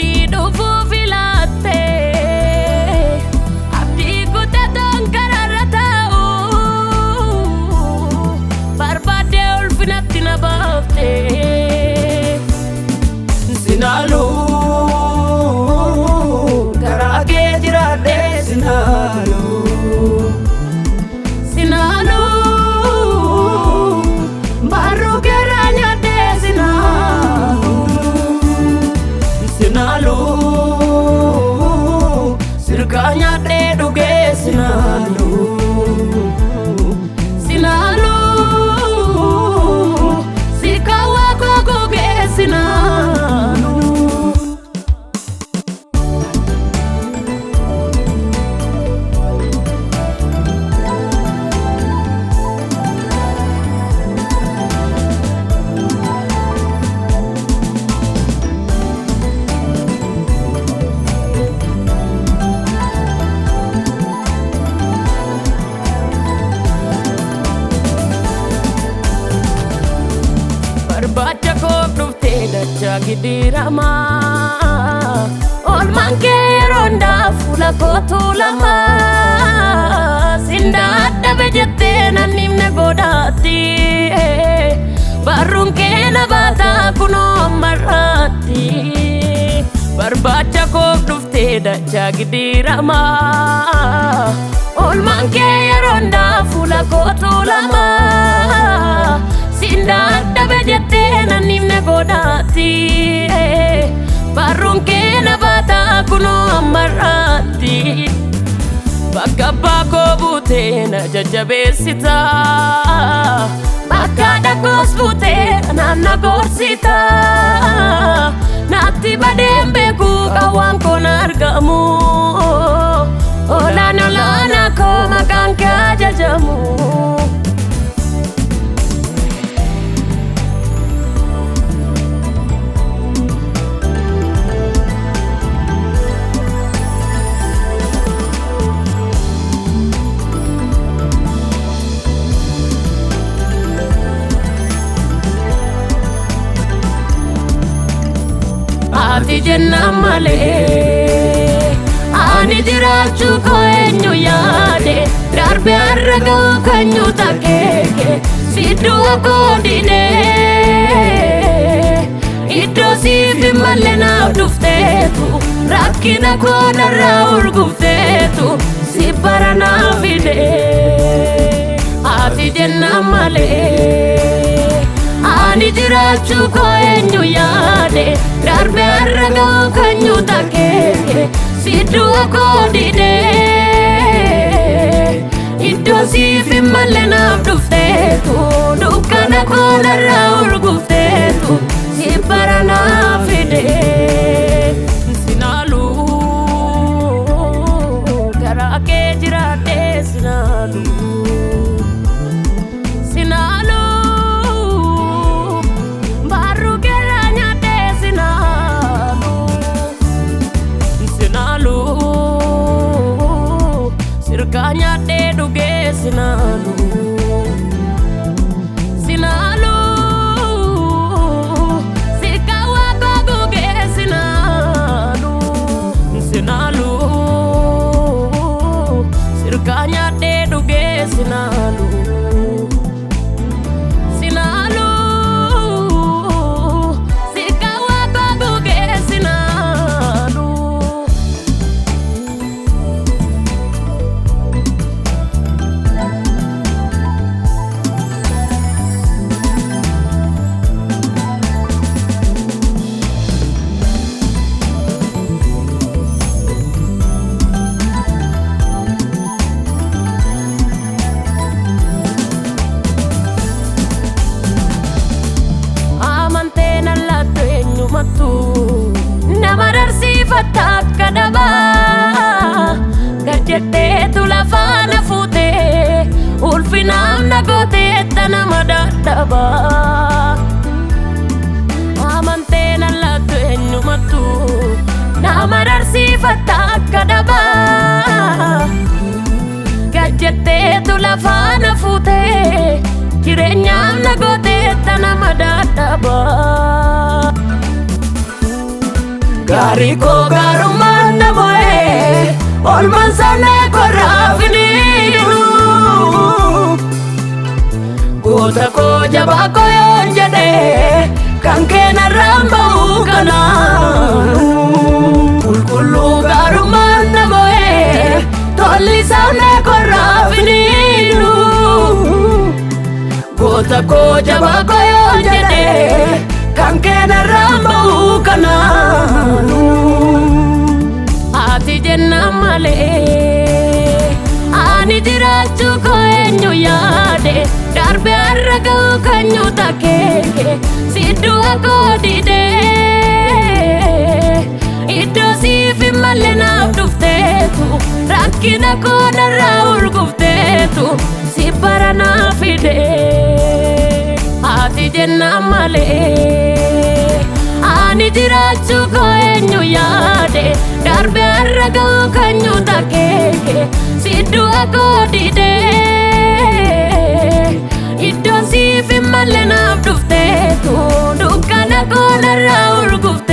abdii dhufuu filatte abdii kutatuun karaarra taa'u barbaadde ulfinatti na baafte sinaalu garaa kee jiraadhe sinaalu sinaalu barru garaa nyaadhe sinaalu sinaalu sirkaa nyaadhe dhugee sinaalu sinaalu sirkaa waaqoo gogee sinaalu barbaacha koo dhuftee dachaa gidiirama oolmaan kee rondaa fuula kootu lama sindaadhabe jettee nan himne godhaatti barruun kee na baataa kunoo ammarraatti barbaacha koo dhuftee dachaa gidiirama oolmaan kee rondaa fuula kootu lama sindaadhabe jettee nan himne godhaatti barruun kee na baataa kunoo ammarraatti bakka abbaa koo buutee na jajabeessita bakka dhagoos buutee naanna gorsita natti badeen beekuu qawwaan koon argamu olaana koo maqaan kee ajajamu ati Jennaan malee ani jiraachuu koo eenyu yaade darbe har'a ga'uu keenyu takeeke sidduu koo didee iddoo siif hin malle naaf dhufteetu rakkina koo narraa urgufteetu si bara naaf fidee ati Jennaan malee ani jiraachuu koo eenyu yaade darbe har'a ga'uu keenyu takeeke sidduu koo didee iddoo siif hin malle naaf dhufteetu dukkana koo narraa urgufteetu si bara naaf fidee sinaalu garaa kee jiraadhe sinaalu sinaalu sirkaa nyaadhe dhugee sinaalu sinaalu sirkaa waaqoo gogee sinaalu sinaalu sirkaa nyaadhe dhugee sinaalu sinaalu sirkaa waaqoo gogee sinaalu nama darsiifatta akka dhabaa gadjetteetu lafaana fuutee ulfinaaf na gooteetta nama dadhabaa amantee nan laattu eenyumattu nama darsiifatta akka dhabaa gadjetteetu lafaana fuutee jireenyaaf na gooteetta nama dadhabaa Hariko garumaan namoonni olmaan saanee korraafiniiru. Goota koo jabaa koo yoon jedhee kan keenarraan ba'uu kanaan. Qulqulluu garumaan namoonni tolli saanee korraafiniiru. Goota koo jabaa koo yoon jedhee kan keenarraan ba'uu kanaan. Ati Jennaan malee ani jiraachuu koo eenyu yaade darbe har'a ga'uu kan nyuuta kee sidduu koo didee iddoo siif hin malle naaf dhufteetu rakkina koo narraa urgufteetu si bara naaf fidee. Ati Jennaan malee ani jiraachuu koo eenyu yaade darbe har'a ga'uu kan nyuuta kee sidduu koo didee iddoo siif hin malle naaf dhufteetu dukkana koo narraa urgufteetu.